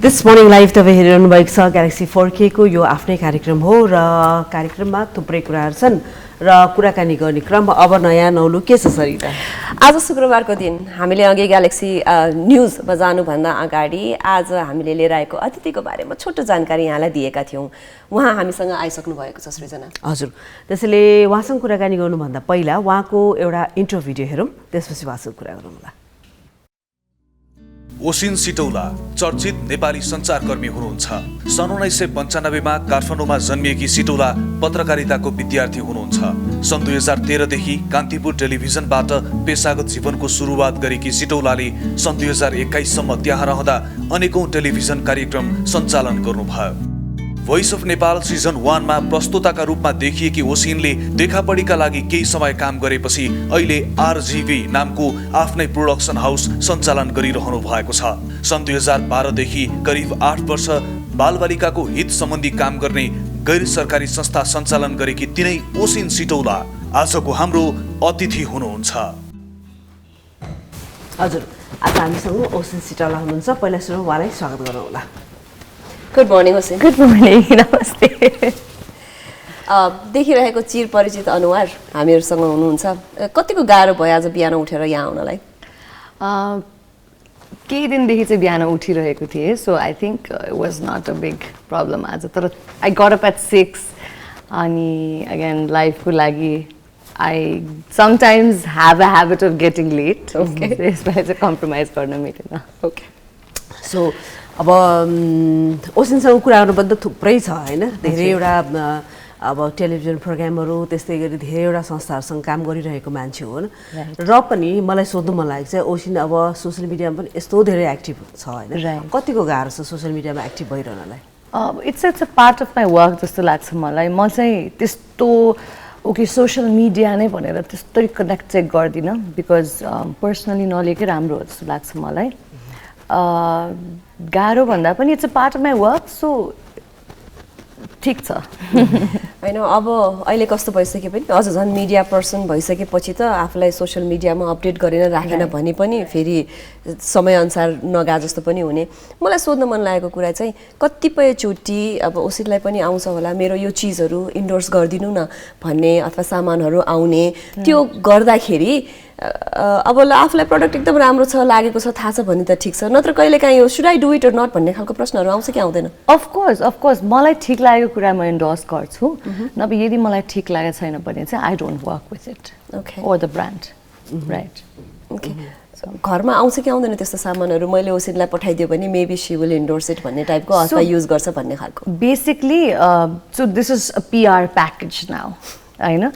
This morning live तपाईँ हेरिरहनु भएको छ ग्यालेक्सी 4K को यो आफ्नै कार्यक्रम हो र कार्यक्रममा थुप्रै कुराहरू छन् र कुराकानी गर्ने क्रम अब नयाँ नौलो के छ सरिता? आज शुक्रबारको दिन हामीले अघि ग्यालेक्सी न्यूज बजानुभन्दा अगाडि आज हामीले लिएर आएको अतिथिको बारेमा छोटो जानकारी यहाँलाई दिएका थियौं। उहाँ हामीसँग आइसक्नु भएको छ सृजना। हजुर, त्यसैले उहाँसँग कुराकानी गर्नुभन्दा पहिला उहाँको एउटा इन्ट्रो भिडियो हेरौँ, त्यसपछि उहाँसँग कुरा गरौँ होला। ओशिन सिटौला चर्चित नेपाली सञ्चारकर्मी हुनुहुन्छ। सन् 1995 मा काठमाडौँमा जन्मिएकी सिटौला पत्रकारिताको विद्यार्थी हुनुहुन्छ। सन् 2013 देखि कान्तिपुर टेलिभिजनबाट पेशागत जीवनको सुरुवात गरेकी सिटौलाले सन् 2021 सम्म त्यहाँ रहँदा अनेकौं टेलिभिजन कार्यक्रम सञ्चालन गर्नुभयो। भोइस अफ नेपाल सिजन 1 मा प्रस्तोताका रूपमा देखिएकी ओशिनले देखापडीका लागि केही समय काम गरेपछि अहिले आरजीभी नामको आफ्नै प्रोडक्सन हाउस सञ्चालन गरिरहनु भएको छ। सन् 2012 देखि करिब 8 वर्ष बालबालिकाको हित सम्बन्धी काम गर्ने गैर सरकारी संस्था सञ्चालन गरेकी तिनै ओशिन सिटौला आजको हाम्रो अतिथि हुनुहुन्छ। हजुर, आज हामीसँग ओशिन सिटौला हुनुहुन्छ। पहिला सुरु उहाँलाई स्वागत गरौँ होला। Good morning ocean. Good morning, नमस्ते। देखिरहेको चिर परिचित अनुहार हामीहरूसँग हुनुहुन्छ। कतिको गाह्रो भयो आज बिहान उठेर यहाँ आउनलाई? केही दिनदेखि चाहिँ बिहान उठिरहेको थिएँ, so I think it was not a big problem आज। तर आई गट अप एट 6 अनि अगेन लाइफको लागि I sometimes have a habit of getting late. Okay, त्यसलाई चाहिँ कम्प्रोमाइज गर्न मिलेन। ओके, सो अब ओशिनसँग कुरा गर्नुपर्दा थुप्रै छ होइन, धेरैवटा अब टेलिभिजन प्रोग्रामहरू त्यस्तै गरी धेरैवटा संस्थाहरूसँग काम गरिरहेको मान्छे हो होइन। र पनि मलाई सोध्नु मन लागेको छ ओशिन अब सोसियल मिडियामा पनि यस्तो धेरै एक्टिभ छ होइन, कतिको गाह्रो छ सोसियल मिडियामा एक्टिभ भइरहनलाई? It's a part of my work जस्तो लाग्छ मलाई। म चाहिँ त्यस्तो ओके सोसियल मिडिया नै भनेर त्यस्तै कनेक्ट चाहिँ गर्दिनँ, बिकज पर्सनली नलिएकै राम्रो हो जस्तो लाग्छ मलाई। गाह्रो भन्दा पनि it's a part of my work, so ठिक छ होइन। अब अहिले कस्तो भइसक्यो पनि अझ झन् मिडिया पर्सन भइसकेपछि त आफूलाई सोसियल मिडियामा अपडेट गरेर राखेन भने पनि फेरि समयअनुसार नगा जस्तो पनि हुने। मलाई सोध्न मन लागेको कुरा चाहिँ कतिपयचोटि अब ओशिनलाई पनि आउँछ होला मेरो यो चिजहरू इन्डोर्स गरिदिनु न भन्ने अथवा सामानहरू आउने, त्यो गर्दाखेरि अब आफूलाई प्रडक्ट एकदम राम्रो छ लागेको छ थाहा छ भने त ठिक छ, नत्र कहिलेकाहीँ यो should I do it or not भन्ने खालको प्रश्नहरू आउँछ कि आउँदैन? अफकोर्स मलाई ठिक लागेको कुरा म इन्डोर्स गर्छु, नभए यदि मलाई ठिक लागेको छैन भने चाहिँ I don't work with it or the brand. Right, okay. घरमा आउँछ कि आउँदैन त्यस्तो सामानहरू? मैले ओशिनलाई पठाइदियो भने maybe she will endorse it भन्ने टाइपको अथवा युज गर्छ भन्ने खालको? Basically so this is a PR package now होइन।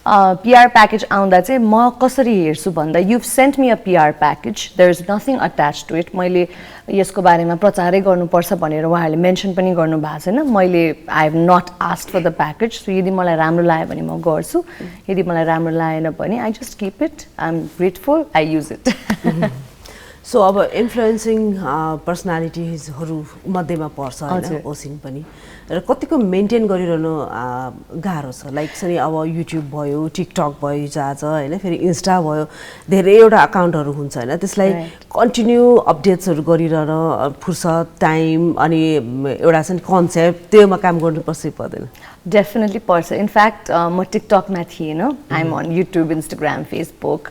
पिआर प्याकेज आउँदा चाहिँ म कसरी हेर्छु भन्दा you've sent me a PR package, there is nothing attach to it. मैले यसको बारेमा प्रचारै गर्नुपर्छ भनेर उहाँहरूले मेन्सन पनि गर्नु भएको छैन। मैले I have not asked for the package, so यदि मलाई राम्रो लाग्यो भने म गर्छु, यदि मलाई राम्रो लागेन भने I just keep it. I am grateful, I use it. So अब इन्फ्लुएन्सिङ पर्सनालिटिजहरू मध्येमा पर्छ होइन ओशिन पनि, र कतिको मेन्टेन गरिरहनु गाह्रो छ? लाइक चाहिँ अब युट्युब भयो, टिकटक भयो आज होइन, फेरि इन्स्टा भयो, धेरैवटा अकाउन्टहरू हुन्छ होइन, त्यसलाई कन्टिन्यू अपडेट्सहरू गरिरहन फुर्सद टाइम अनि एउटा चाहिँ कन्सेप्ट त्योमा काम गर्नुपर्छ पर्दैन? डेफिनेटली पर्छ। इनफ्याक्ट म टिकटकमा थिएन, I'm on YouTube, Instagram, Facebook.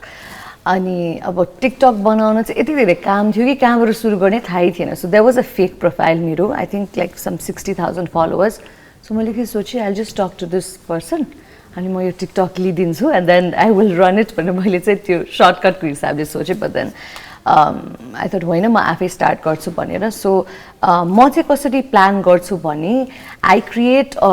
अनि अब टिकटक बनाउन चाहिँ यति धेरै काम थियो कि कहाँबाट सुरु गर्ने थाहै थिएन। So there was a fake profile मेरो, I think like some 60,000 followers. So मैले के सोचेँ I just talk to this person अनि म यो टिकटक लिइदिन्छु and then I will run it भनेर मैले चाहिँ त्यो सर्टकटको हिसाबले सोचेँ। बट देन आई थट होइन म आफै स्टार्ट गर्छु भनेर। सो म चाहिँ कसरी प्लान गर्छु भने I create a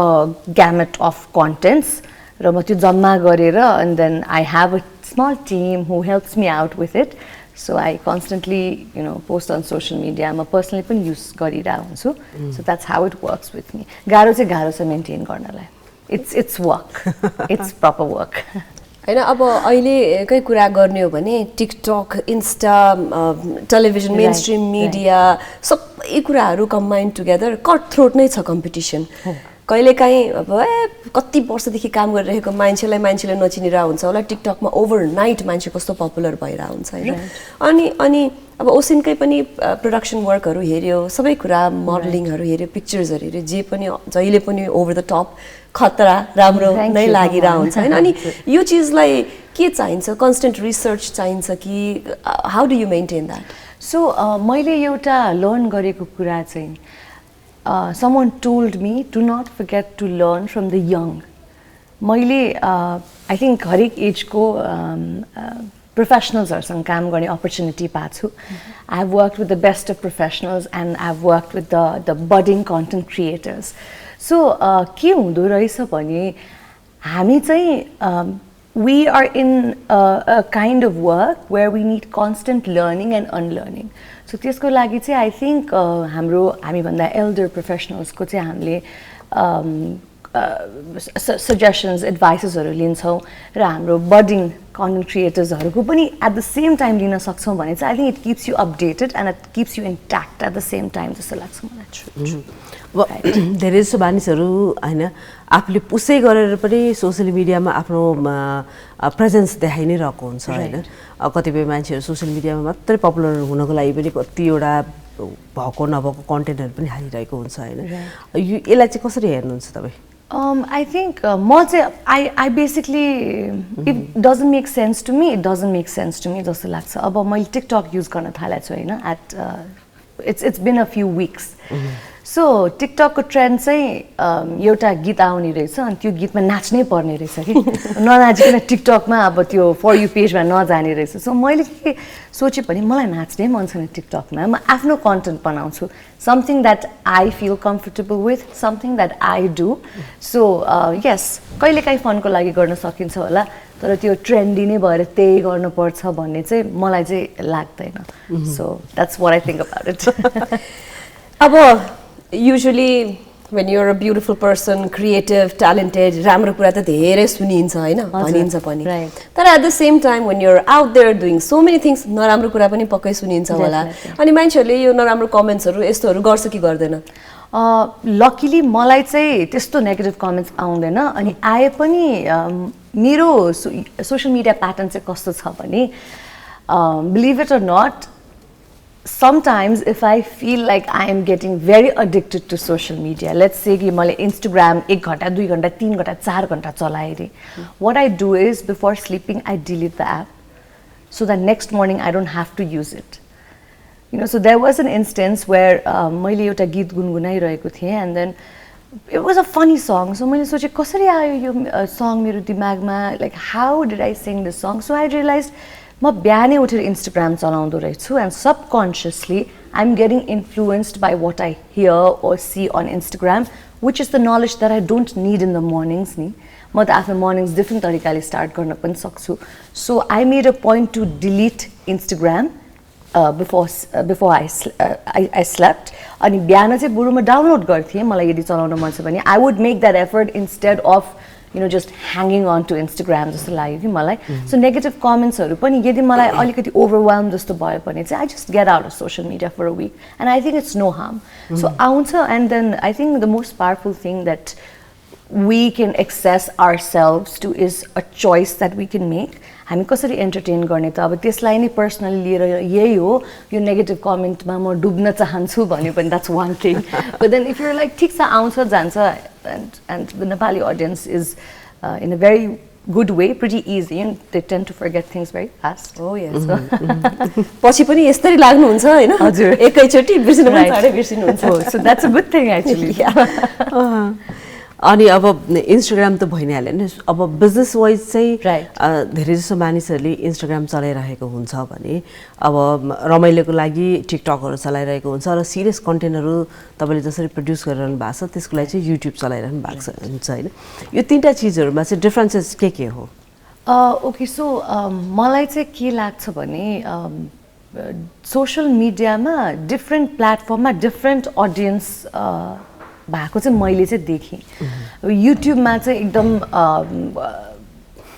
gamut of contents र म त्यो जम्मा गरेर and then I have a small team who helps me out with it. So I constantly, post on social media. I'm personally पनि use गरिरहेको हुन्छु. So that's how it works with me. गाह्रो चाहिँ गाह्रो छ मेन्टेन गर्नलाई. It's work. It's proper work. हैन, अब अहिलेकै कुरा गर्ने हो भने TikTok, Insta, television, mainstream media सबै कुराहरू कम्बाइन टुगेदर कट थ्रोट नै छ कम्पिटिसन। कहिलेकाहीँ अब कति वर्षदेखि काम गरिरहेको मान्छेले नचिनिरहेको हुन्छ होला टिकटकमा ओभरनाइट मान्छे कस्तो पपुलर भइरहेको हुन्छ होइन अनि अब ओसिनकै पनि प्रोडक्सन वर्कहरू हेऱ्यो सबै कुरा मोडलिङहरू हेऱ्यो पिक्चर्सहरू हेऱ्यो जे पनि जहिले पनि ओभर द टप खतरा राम्रो नै लागिरहेको हुन्छ होइन अनि यो चिजलाई के चाहिन्छ कन्स्टेन्ट रिसर्च चाहिन्छ कि how do you maintain that so मैले एउटा लर्न गरेको कुरा चाहिँ someone told me to not forget to learn from the young. मैले I think हरेक एजको प्रोफेसनल्सहरूसँग काम गर्ने अपर्च्युनिटी पाएको छु I have work with the best of professionals and I have work with the budding content creators so के हुँदो रहेछ भने हामी चाहिँ we are in a kind of work where we need constant learning and unlearning. So त्यसको लागि चाहिँ I think हामीभन्दा एल्डर प्रोफेसनल्सको चाहिँ हामीले सजेसन्स एडभाइसेसहरू लिन्छौँ र हाम्रो बडिङ कन्टेन्ट क्रिएटर्सहरूको पनि एट द सेम टाइम लिन सक्छौँ भने चाहिँ I think it keeps you updated and it keeps you intact at the same time जस्तो लाग्छ मलाई अब धेरै जस्तो मानिसहरू होइन आफूले पुसै गरेर पनि सोसियल मिडियामा आफ्नो प्रेजेन्स देखाइ नै रहेको हुन्छ होइन कतिपय मान्छेहरू सोसियल मिडियामा मात्रै पपुलर हुनको लागि पनि कतिवटा भएको नभएको कन्टेन्टहरू पनि हालिरहेको हुन्छ होइन यसलाई चाहिँ कसरी हेर्नुहुन्छ तपाईँ I think म चाहिँ I basically it doesn't make sense to me. It doesn't make sense to me जस्तो लाग्छ अब मैले टिकटक युज गर्न थालेको छु होइन it's been a few weeks. So टिकटकको ट्रेन्ड चाहिँ एउटा गीत आउने रहेछ अनि त्यो गीतमा नाच्नै पर्ने रहेछ कि ननाचिकन टिकटकमा अब त्यो फर यु पेजमा नजाने रहेछ सो मैले के सोचेँ भने मलाई नाच्नै मन छैन टिकटकमा म आफ्नो कन्टेन्ट बनाउँछु something that I feel comfortable with something that I do so yes कहिलेकाहीँ फनको लागि गर्न सकिन्छ होला तर त्यो ट्रेन्डी नै भएर त्यही गर्नुपर्छ भन्ने चाहिँ मलाई चाहिँ लाग्दैन so that's what I think about it अब usually when you're a beautiful person creative talented राम्रो कुरा त धेरै सुनिन्छ हैन भनिन्छ पनि तर at the same time when you're out there doing so many things नराम्रो कुरा पनि पक्कै सुनिन्छ होला अनि मान्छेहरूले यो नराम्रो कमेन्ट्सहरू यस्तोहरू गर्छ कि गर्दैन लकिली मलाई चाहिँ त्यस्तो नेगेटिभ कमेन्ट्स आउँदैन अनि आए पनि मेरो सोशल मिडिया प्याटर्न चाहिँ कस्तो छ भने believe it or not sometimes if I feel like I am getting very addicted to social media, let's say कि मैले Instagram 1 घण्टा 2 घण्टा 3 घण्टा 4 घण्टा चलाएँ रे what I do is before sleeping I delete the app so that next morning I don't have to use it you know so there was an instance where मैले एउटा गीत गुनगुनाइरहेको थिएँ and then it was a funny song so मैले सोचेँ कसरी आयो यो song मेरो दिमागमा like how did I sing this song so I realized म बिहानै उठेर इन्स्टाग्राम चलाउँदो रहेछु and subconsciously I am getting influenced by what I hear or see on Instagram which is the knowledge that I don't need in the mornings नि म त आफ्नो mornings different तरिकाले स्टार्ट गर्न पनि सक्छु so I made a point to delete Instagram before I slept अनि बिहान चाहिँ बरु म डाउनलोड गर्थेँ मलाई यदि चलाउन मन छ भने I would make that effort instead of you know just hanging on to Instagram जस्तो लाग्यो कि मलाई सो नेगेटिभ कमेन्ट्सहरू पनि यदि मलाई अलिकति ओभरवेल्म जस्तो भयो भने चाहिँ I just get out of social media for a week and I think it's no harm so आउँछ and then I think the most powerful thing that we can access ourselves to is a choice that we can make हामी कसरी entertain गर्ने त अब त्यसलाई नै personally लिएर यही हो यो नेगेटिभ कमेन्टमा म डुब्न चाहन्छु भन्यो भने that's one thing but then if you like ठिक छ आउँछ जान्छ and the Nepali audience is in a very good way, pretty easy, and they tend to forget things very fast. Oh yes. पछि पनि यस्तै लाग्नु हुन्छ हैन हजुर एकैचोटी बिर्सिनु पनि सारै बिर्सिनु हुन्छ so that's a good thing actually अनि अब इन्स्टाग्राम त भइ नै हाल्यो नि अब बिजनेस वाइज चाहिँ धेरै जसो मानिसहरूले इन्स्टाग्राम चलाइरहेको हुन्छ भने अब रमाइलोको लागि टिकटकहरू चलाइरहेको हुन्छ र सिरियस कन्टेन्टहरू तपाईँले जसरी प्रड्युस गरिरहनु भएको छ त्यसको लागि चाहिँ युट्युब चलाइरहनु भएको हुन्छ होइन यो तिनवटा चिजहरूमा चाहिँ डिफ्रेन्सेस के हो ओके सो मलाई चाहिँ के लाग्छ भने सोसियल मिडियामा डिफ्रेन्ट प्लेटफर्ममा डिफ्रेन्ट अडियन्स भएको चाहिँ मैले चाहिँ देखेँ युट्युबमा चाहिँ एकदम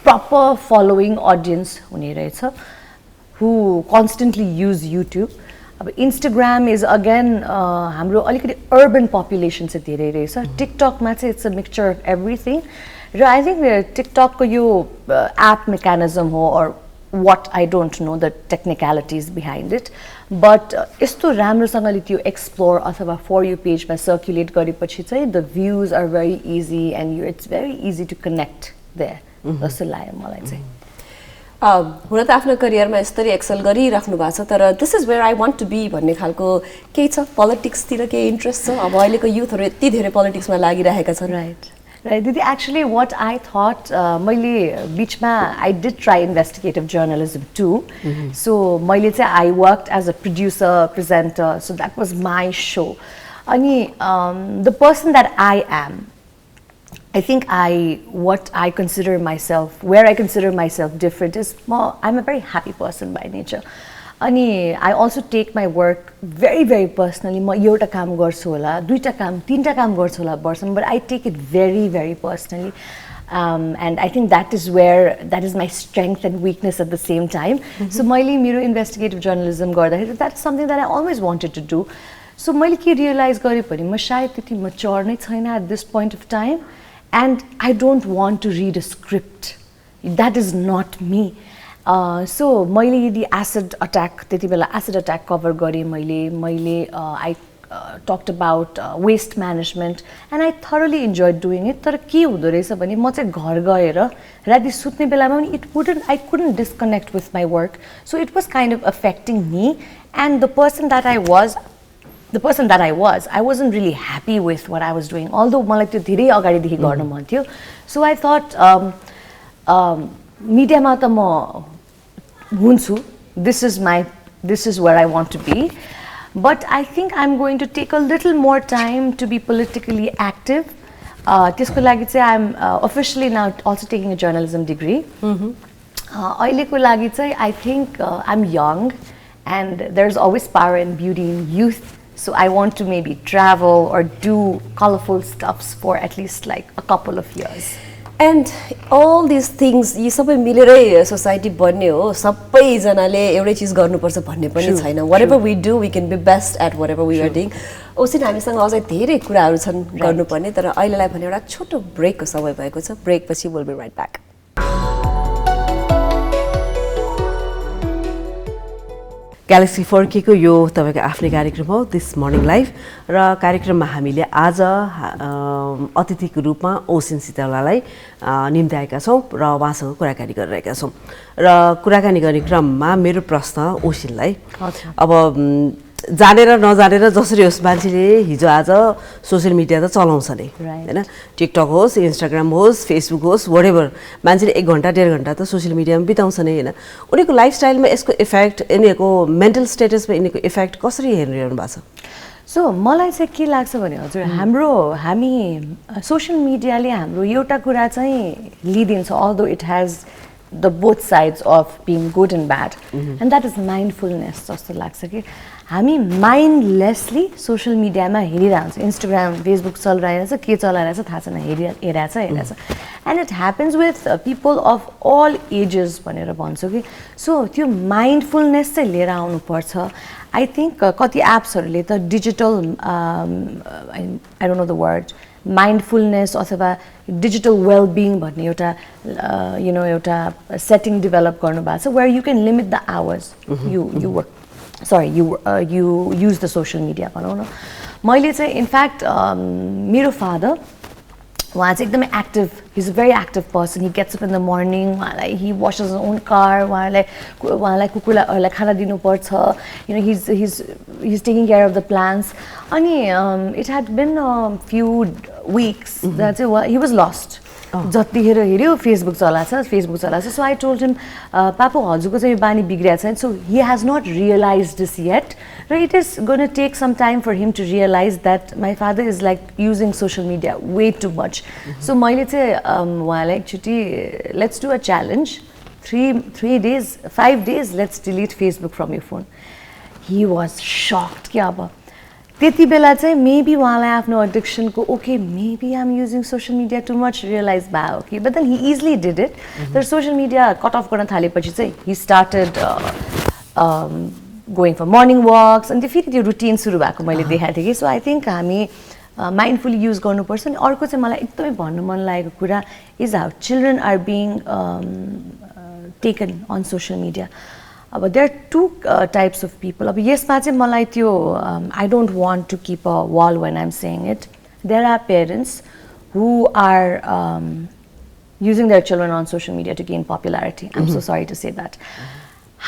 प्रपर फलोइङ अडियन्स हुने रहेछ हु कन्स्टेन्टली युज युट्युब अब इन्स्टाग्राम इज अगेन हाम्रो अलिकति अर्बन पपुलेसन चाहिँ धेरै रहेछ टिकटकमा चाहिँ it's a mixture of everything र आई थिङ्क टिकटकको यो एप मेकानिजम हो or what I don't know the technicalities behind it but यस्तो राम्रोसँगले त्यो एक्सप्लोर अथवा फर यु पेजमा सर्कुलेट गरेपछि चाहिँ the views are very easy and it's very easy to connect there जस्तो लाग्यो मलाई चाहिँ हुन त आफ्नो करियरमा यसरी एक्सेल गरिराख्नु भएको छ तर this is where I want to be भन्ने खालको केही छ पोलिटिक्सतिर केही इन्ट्रेस्ट छ अब अहिलेको युथहरू यति धेरै पोलिटिक्समा लागिरहेका छन् Right, Didi, actually what I thought, मैले बिचमा I did try investigative journalism too. So मैले चाहिँ I worked as a producer, presenter, so that was my show. अनि the person that I am, I think what I consider myself, where I consider myself different is I'm a very happy person by nature. अनि I also take my work very very personally म एउटा काम गर्छु होला दुईटा काम तीनटा काम गर्छु होला वर्षमा but I take it very very personally and I think that is my strength and weakness at the same time so मैले मेरो investigative journalism गर्दाखेरि that's something that I always wanted to do so मैले के realize गरे पनि म सायद त्यति mature नै छैन at this point of time and I don't want to read a script that is not me so मैले यदि एसिड अट्याक त्यति बेला एसिड अट्याक कभर गरेँ मैले I talked about waste management and I thoroughly enjoy doing it तर के हुँदो रहेछ भने म चाहिँ घर गएर राति सुत्ने बेलामा पनि I couldn't disconnect with my work so it was kind of affecting me and the person that I was I wasn't really happy with what I was doing although मलाई त्यो धेरै अगाडिदेखि गर्न मन थियो so I thought मिडियामा त म हुन्छु this is where I want to be but I think I'm going to take a little more time to be politically active त्यसको लागि चाहिँ I'm officially now also taking a journalism degree अहिलेको लागि चाहिँ I think I'm young and there's always power and beauty in youth so I want to maybe travel or do colorful stuffs for at least like a couple of years and all this things यी सबै मिलेरै society बन्ने हो सबैजनाले एउटै चिज गर्नुपर्छ भन्ने पनि छैन whatever we do we can be best at whatever we are doing ओसिन हामीसँग अझै धेरै कुराहरू छन् गर्नुपर्ने तर अहिलेलाई भने एउटा छोटो ब्रेकको समय भएको छ ब्रेकपछि will be right back Galaxy फर्केको यो तपाईँको आफ्नै कार्यक्रम हो दिस मर्निङ लाइभ र कार्यक्रममा हामीले आज अतिथिको रूपमा ओसिन सितौलालाई निम्त्याएका छौँ र उहाँसँग कुराकानी गरिरहेका छौँ र कुराकानी गर्ने क्रममा मेरो प्रश्न ओसिनलाई अब जानेर नजानेर जसरी होस् मान्छेले हिजो आज सोसियल मिडिया त चलाउँछ नै हैन टिकटक होस् इन्स्टाग्राम होस् फेसबुक होस् व्हाटएभर मान्छेले 1 घण्टा 1.5 घण्टा त सोसियल मिडियामा बिताउँछ नै हैन उनीको लाइफस्टाइलमा यसको इफेक्ट यिनीको मेन्टल स्टेटसमा यिनीको इफेक्ट कसरी हेरिरहनु भएको छ सो मलाई चाहिँ के लाग्छ भने हजुर हामी सोसियल मिडियाले हाम्रो एउटा कुरा चाहिँ लिदिन्छ although it has the both sides of being good and bad and that is mindfulness जस्तो लाग्छ कि हामी माइन्डलेसली सोसियल मिडियामा हेरिरहेको हुन्छ इन्स्टाग्राम फेसबुक चलिरहेछ के चलाइरहेछ थाहा छैन हेरिरहेछ and it happens with people of all ages भनेर भन्छु कि सो त्यो माइन्डफुलनेस चाहिँ लिएर आउनुपर्छ आई थिङ्क कति एप्सहरूले त digital I don't know the word mindfulness अथवा डिजिटल वेलबिङ भन्ने एउटा एउटा सेटिङ डेभलप गर्नुभएको छ where you can limit the hours you work you use the social media भनौँ न मैले चाहिँ इनफ्याक्ट मेरो फादर उहाँ चाहिँ एकदमै active he is a very active person he gets up in the morning उहाँलाई हि वासेस ओन कार उहाँलाई कुकुरलाई खाना दिनुपर्छ his taking care of the plants अनि it had been few weeks that चाहिँ हि वाज लस्ट जतिखेर हेऱ्यो Facebook चलाछ सो आई टोल्ड हिम पापा हजुरको चाहिँ बानी बिग्रिया छैन so he has not realize this yet र it is gonna take some time for him to realize that my father is like using social media way too much so मैले चाहिँ उहाँलाई एकचोटि let's do a challenge 3 days 5 days let's delete Facebook from your phone he was sucked क्या अब त्यति बेला चाहिँ maybe उहाँलाई आफ्नो एडिक्सनको okay maybe I am using social media too much realize भयो कि but then he easily did it तर सोसियल मिडिया कट अफ गर्न थालेपछि चाहिँ he started going for morning walks and फेरि त्यो रुटिन सुरु भएको मैले देखाएको थिएँ कि सो आई थिङ्क हामी माइन्डफुली युज गर्नुपर्छ अनि अर्को चाहिँ मलाई एकदमै भन्नु मन लागेको कुरा is how children are being taken on social media अब there are two types of people अब यसमा चाहिँ मलाई त्यो I don't want to keep a wall when I am saying it there are parents who are using their children on social media to gain popularity. I'm so sorry to say that.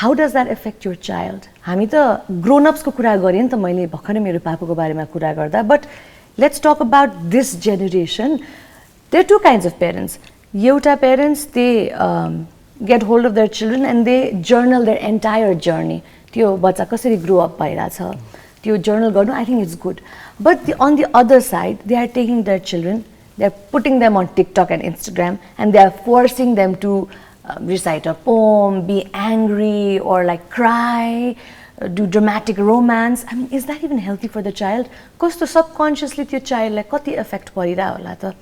How does that affect your child? हामी त grown-ups को कुरा गरेँ नि त मैले भर्खरै मेरो पापाको बारेमा कुरा गर्दा but let's talk about this generation. There are two kinds of parents. एउटा parents they get hold of their children and they journal their entire journey. त्यो बच्चा कसरी grow up भइरहेछ त्यो journal गर्नु I think it's good. But on the other side they are taking their children, they're putting them on TikTok and Instagram and they're forcing them to recite a poem, be angry or like cry, do dramatic romance. I mean, is that even healthy for the child? Because subconsciously your child like कति effect परिरा होला त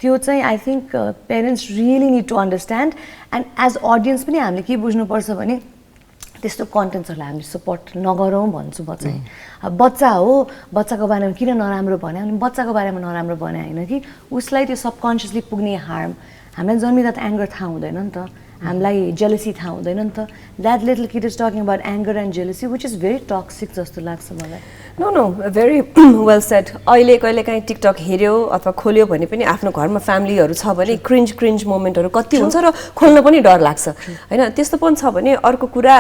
त्यो चाहिँ I think parents really need to understand and as audience पनि हामीले के बुझ्नुपर्छ भने त्यस्तो कन्टेन्ट्सहरूलाई हामी सपोर्ट नगरौँ भन्छु म चाहिँ अब बच्चा हो बच्चाको बारेमा किन नराम्रो भन्यो भने बच्चाको बारेमा नराम्रो भने होइन कि उसलाई त्यो सबकन्सियसली पुग्ने हार्म हामीलाई जन्मिँदा त एङ्गर थाहा हुँदैन नि त हामीलाई जेलसी थाहा हुँदैन नि त that little kid is talking about anger and jealousy which is very toxic जस्तो लाग्छ मलाई नो भेरी वेल सेड अहिले कहिले काहीँ टिकटक हेऱ्यो अथवा खोल्यो भने पनि आफ्नो घरमा फ्यामिलीहरू छ भने क्रिन्ज मोमेन्टहरू कति हुन्छ र खोल्न पनि डर लाग्छ होइन त्यस्तो पनि छ भने अर्को कुरा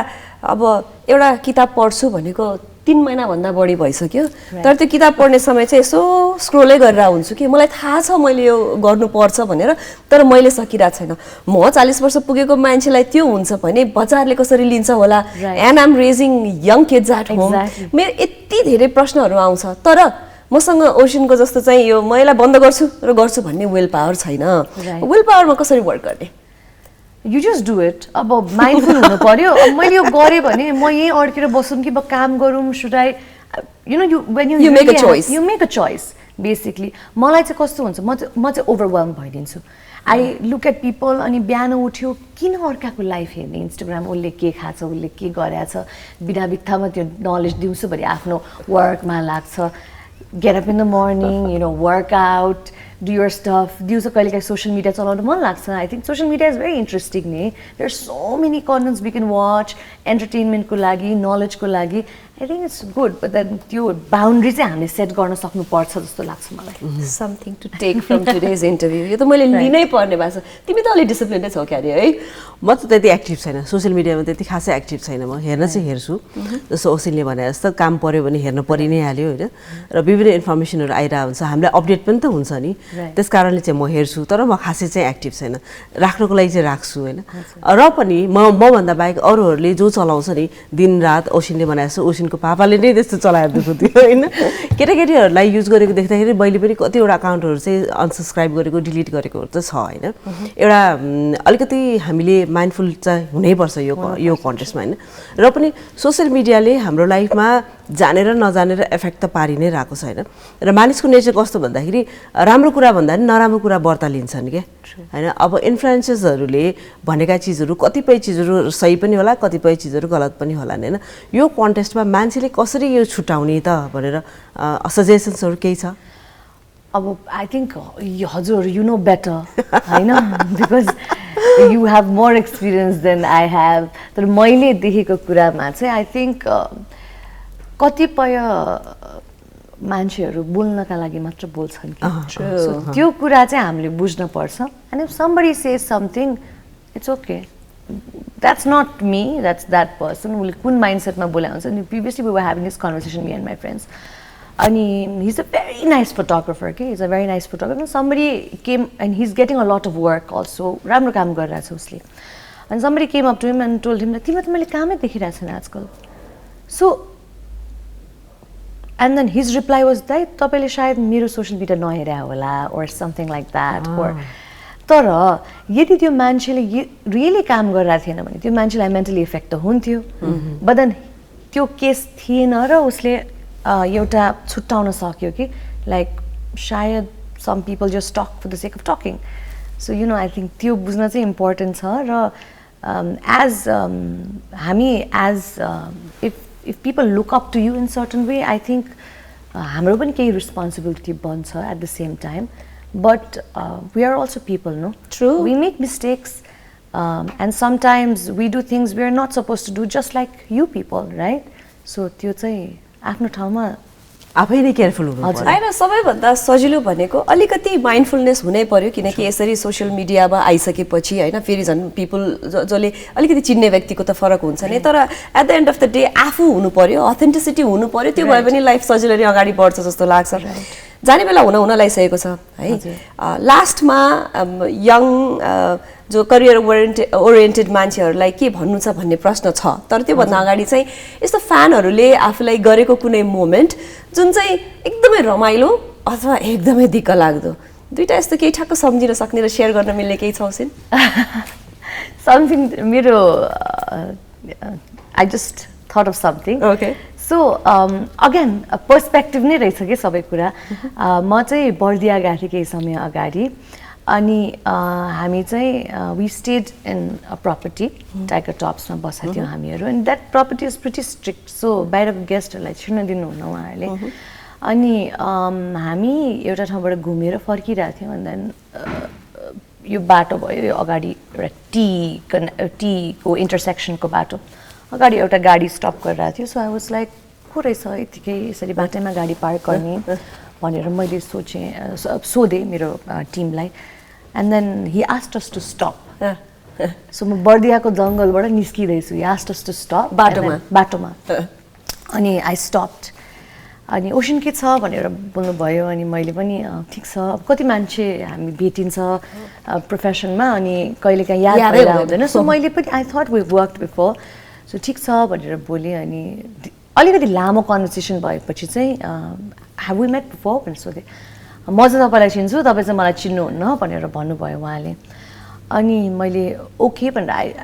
अब एउटा किताब पढ्छु भनेको 3 महिनाभन्दा बढी भइसक्यो तर त्यो किताब पढ्ने समय चाहिँ यसो स्क्रोलै गरेर हुन्छु कि मलाई थाहा छ मैले यो गर्नुपर्छ भनेर तर मैले सकिरहेको छैन म 40 वर्ष पुगेको मान्छेलाई त्यो हुन्छ भने बजारले कसरी लिन्छ होला and I am raising young kids at home मेरो यति धेरै प्रश्नहरू आउँछ तर मसँग ओसिनको जस्तो चाहिँ यो म यसलाई बन्द गर्छु र गर्छु भन्ने विल पावर छैन विल पावरमा कसरी वर्क गर्ने You just do it. अब mindful हुनु पर्यो अब मैले यो गरेँ भने म यहीँ अड्केर बसौँ कि काम गरौँ should I you know when you make a choice you make a choice basically मलाई चाहिँ कस्तो हुन्छ म चाहिँ overwhelmed भइदिन्छु I look at people अनि बिहान उठ्यो किन अर्काको लाइफ हेर्ने इन्स्टाग्राम उसले के खाछ उसले के गरेछ बिना बित्थामा त्यो नलेज दिउँसोभरि आफ्नो वर्कमा लाग्छ get up in the morning you know work out do your stuff दिउँसो कहिलेकाहीँ सोसियल मिडिया चलाउनु मन लाग्छ I think social media is very interesting नि there are so many contents we can watch entertainment को लागि knowledge को लागि I think it's good but then त्यो boundary चाहिँ हामीले सेट गर्न सक्नुपर्छ जस्तो लाग्छ मलाई something to take from today's interview यो त मैले लिनै पर्ने भएको छ तिमी त अलि डिसिप्लिन नै छौ क्यारे है म त त्यति एक्टिभ छैन सोसियल मिडियामा त्यति खासै एक्टिभ छैन म हेर्न चाहिँ हेर्छु जस्तो ओसिनले भने जस्तो काम पर्यो भने हेर्न परि नै हाल्यो होइन र विभिन्न इन्फर्मेसनहरू आइरहेको हुन्छ हामीलाई अपडेट पनि त हुन्छ नि त्यस कारणले चाहिँ म हेर्छु तर म खासै चाहिँ एक्टिभ छैन राख्नको लागि चाहिँ राख्छु होइन र पनि मभन्दा बाहेक अरूहरूले जो चलाउँछ नि दिनरात ओसिनले बनाएको छ ओसिनको पापाले नै त्यस्तो चलाएर देखाउँथ्यो होइन केटाकेटीहरूलाई युज गरेको देख्दाखेरि मैले पनि कतिवटा अकाउन्टहरू चाहिँ अनसब्सक्राइब गरेको डिलिट गरेकोहरू त छ होइन एउटा अलिकति हामीले माइन्डफुल चाहिँ हुनैपर्छ यो कन्टेक्स्टमा होइन र पनि सोसियल मिडियाले हाम्रो लाइफमा जानेर नजानेर एफेक्ट त पारि नै रहेको छ होइन र मानिसको नेचर कस्तो भन्दाखेरि राम्रो कुरा भन्दा पनि नराम्रो कुरा बर्ता लिन्छन् क्या होइन अब इन्फ्लुएन्सर्सहरूले भनेका चिजहरू कतिपय चिजहरू सही पनि होला कतिपय चिजहरू गलत पनि होला होइन यो कन्टेक्स्टमा मान्छेले कसरी यो छुटाउने त भनेर सजेसन्सहरू केही छ अब आई थिङ्क हजुर यु नो बेटर होइन because you have more experience than I have तर मैले देखेको कुरामा चाहिँ आई थिङ्क कतिपय मान्छेहरू बोल्नका लागि मात्र बोल्छन् कि त्यो कुरा चाहिँ हामीले बुझ्नुपर्छ and if somebody says something it's okay that's not me that's that person उसले कुन माइन्डसेटमा बोला हुन्छ नि previously we were having this conversation me and my friends अनि he's a very nice photographer okay he's a very nice photographer somebody came and he's getting a lot of work also राम्रो काम गरिरहेछ छ उसले and somebody came up to him and told him तिमीले त मैले कामै देखिरहेको छैन आजकल so and then his reply was that तपाईले सायद मेरो सोशल मिडिया नहेरे होला or something like that or तर यदि त्यो मान्छेले रियली काम गरिरहेको थिएन भने त्यो मान्छेलाई मेन्टली इफेक्ट त हुन्थ्यो बट देन त्यो केस थिएन र उसले एउटा छुट्टाउन सक्यो कि लाइक सायद some people just talk for the sake of talking so you know I think त्यो बुझ्न चाहिँ इम्पोर्टेन्ट छ र एज हामी as if people look up to you in certain way, I think हाम्रो पनि केही responsibility बन्छ at the same time. But we are also people, no? True. We make mistakes, and sometimes we do things we are not supposed to do, just like you people, right? So त्यो चाहिँ आफ्नो ठाउँमा आफै नै careful हुनु पर्छ हैन सबैभन्दा सजिलो भनेको अलिकति माइन्डफुलनेस हुनै पर्यो किनकि यसरी सोशल मिडियामा आइसकेपछि हैन फेरि झन् पिपल जसले अलिकति चिन्ने व्यक्तिको त फरक हुन्छ नि तर at the end of the day आफू हुनु पर्यो अथेन्टिसिटी हुनु पर्यो त्यो भए पनि लाइफ सजिलै अगाडि बढ्छ जस्तो लाग्छ जाने बेला हुन लागिसकेको छ है लास्टमा यङ जो करियर ओरिएन्टेड मान्छेहरूलाई के भन्नु छ भन्ने प्रश्न छ तर त्योभन्दा अगाडि चाहिँ यस्तो फ्यानहरूले आफूलाई गरेको कुनै मोमेन्ट जुन चाहिँ एकदमै रमाइलो अथवा एकदमै दिक्क लाग्दो दुईटा यस्तो केही ठ्याक्क सम्झिन सक्ने र सेयर गर्न मिल्ने केही छ उसिन समथिङ मेरो I just thought of something okay so again perspective नै रहेछ कि सबै कुरा म चाहिँ बर्दिया गएको थिएँ केही समय अगाडि अनि हामी चाहिँ we stayed in a property tiger टप्समा बसेका थियौँ हामीहरू and that property is pretty strict so बाहिरको गेस्टहरूलाई छिर्न दिनुहुन्न उहाँहरूले अनि हामी एउटा ठाउँबाट घुमेर फर्किरहेको थियौँ एन्ड देन यो बाटो भयो यो अगाडि एउटा टीको इन्टरसेक्सनको बाटो अगाडि एउटा गाडी स्टप गरिरहेको थियो सो आई वाज लाइक को रहेछ यतिकै यसरी बाटैमा गाडी पार्क गर्ने भनेर मैले सोधेँ मेरो टिमलाई and then he asked us to stop so म बर्दियाको जङ्गलबाट निस्किँदैछु he asked us to stop बाटोमा अनि आई स्टप्ड अनि ओसन के छ भनेर बोल्नुभयो अनि मैले पनि ठिक छ अब कति मान्छे हामी भेटिन्छ प्रोफेसनमा अनि कहिलेकाहीँ याद भएर आउँदैन सो मैले पनि I thought we work before so ठिक छ भनेर बोलेँ अनि अलिकति लामो कन्भर्सेसन भएपछि चाहिँ ह्याभ वी मेट बिफोर भनेर सोधेँ म चाहिँ तपाईँलाई चिन्छु तपाईँ चाहिँ मलाई चिन्नुहुन्न भनेर भन्नुभयो उहाँले अनि मैले ओके भनेर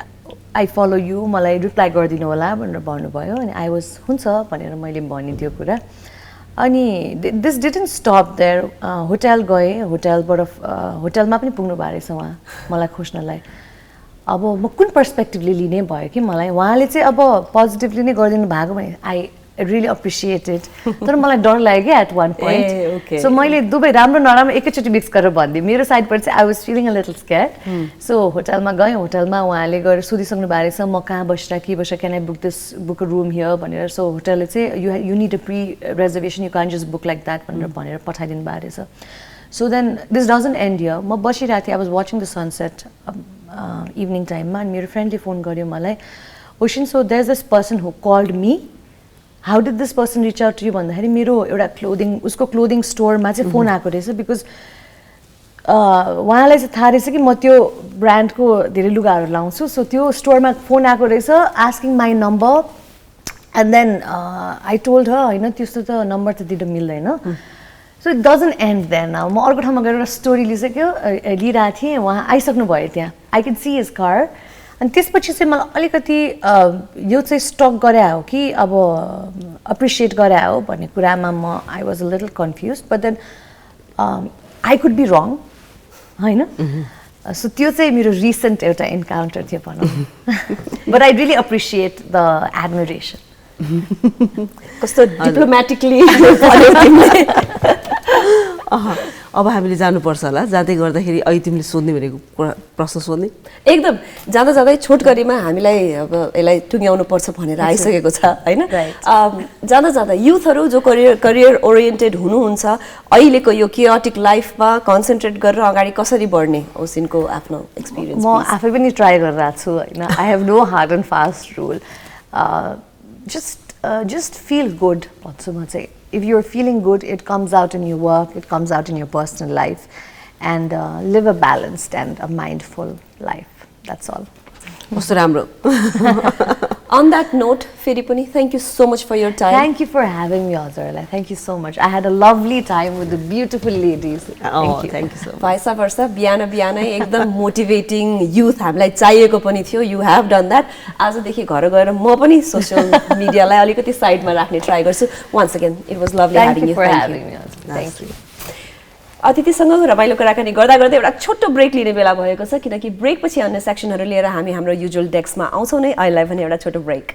आई फलो यु मलाई रिप्लाई गरिदिनु होला भनेर भन्नुभयो अनि आई वाज हुन्छ भनेर मैले भनिदियो कुरा अनि this didn't stop there hotel गएँ होटलमा पनि पुग्नु भएको रहेछ उहाँ मलाई खोज्नलाई अब म कुन पर्सपेक्टिभले लिने भयो कि मलाई उहाँले चाहिँ अब पोजिटिभली नै गरिदिनु भएको भने आई रियली अप्रिसिएटेड तर मलाई डर लाग्यो क्या एट वान पोइन्ट सो मैले दुवै राम्रो नराम्रो एकैचोटि मिक्स गरेर भनिदिएँ मेरो साइडबाट चाहिँ I was feeling a little scared so होटलमा गएँ होटलमा उहाँले गएर सोधिसक्नु भएको रहेछ म कहाँ बसेर के बसेर can I book a room here भनेर सो होटलले चाहिँ you need a pre reservation you can just book like that भनेर पठाइदिनु भएको रहेछ so then this doesn't and here म बसिरहेको थिएँ I was watching the sunset evening टाइममा अनि मेरो फ्रेन्डले फोन गर्यो मलाई Ocean so there is this person who called me how did this person reach out to you भन्दाखेरि मेरो एउटा उसको क्लोदिङ स्टोरमा चाहिँ फोन आएको रहेछ बिकज उहाँलाई चाहिँ थाहा रहेछ कि म त्यो ब्रान्डको धेरै लुगाहरू लाउँछु सो त्यो स्टोरमा फोन आएको रहेछ asking my number and then I told her होइन त्यस्तो त नम्बर त दिनु मिल्दैन so it doesn't and then म अर्को ठाउँमा गएर एउटा स्टोरी लिइरहेको थिएँ उहाँ आइसक्नु भयो त्यहाँ I can see his car अनि त्यसपछि चाहिँ मलाई अलिकति यो चाहिँ स्टक गरे हो कि अब अप्रिसिएट गरे हो भन्ने कुरामा म I was a little confuse but then I could be wrong होइन सो त्यो चाहिँ मेरो रिसेन्ट एउटा इन्काउन्टर थियो भनौँ but I really appreciate the admiration कस्तो डिप्लोमेटिकली अब हामीले जानुपर्छ होला जाँदै गर्दाखेरि अहिले तिमीले सोध्ने भनेको प्रश्न सोध्ने एकदम जाँदा जाँदै छोटकरीमा हामीलाई अब यसलाई टुङ्ग्याउनु पर्छ भनेर आइसकेको छ होइन जाँदा जाँदा युथहरू जो करियर ओरिएन्टेड हुनुहुन्छ अहिलेको यो केयोटिक लाइफमा कन्सन्ट्रेट गरेर अगाडि कसरी बढ्ने ओसिनको आफ्नो एक्सपिरियन्स म आफै पनि ट्राई गरिरहेको छु होइन I have no hard and fast rule just feel good भन्छु म चाहिँ if you're feeling good it comes out in your work it comes out in your personal life and live a balanced and a mindful life that's all कस्तो राम्रो on that note फेरि पनि thank you so much for your time thank you for having me Azarla thank you so much I had a lovely time with the beautiful ladies thank you so much भाइसा वर्षा बिहानै एकदम motivating youth हामीलाई चाहिएको पनि थियो you have done that आजदेखि घर गएर म पनि सोशल मिडियालाई अलिकति साइडमा राख्ने ट्राई गर्छु once again it was lovely having you thank you अतिथिसँग रमाइलो कुराकानी गर्दा गर्दै एउटा छोटो ब्रेक लिने बेला भएको छ किनकि ब्रेक पछि अन्य सेक्सनहरू लिएर हामी हाम्रो युजुअल डेस्कमा आउँछौँ नै अहिले भने एउटा छोटो ब्रेक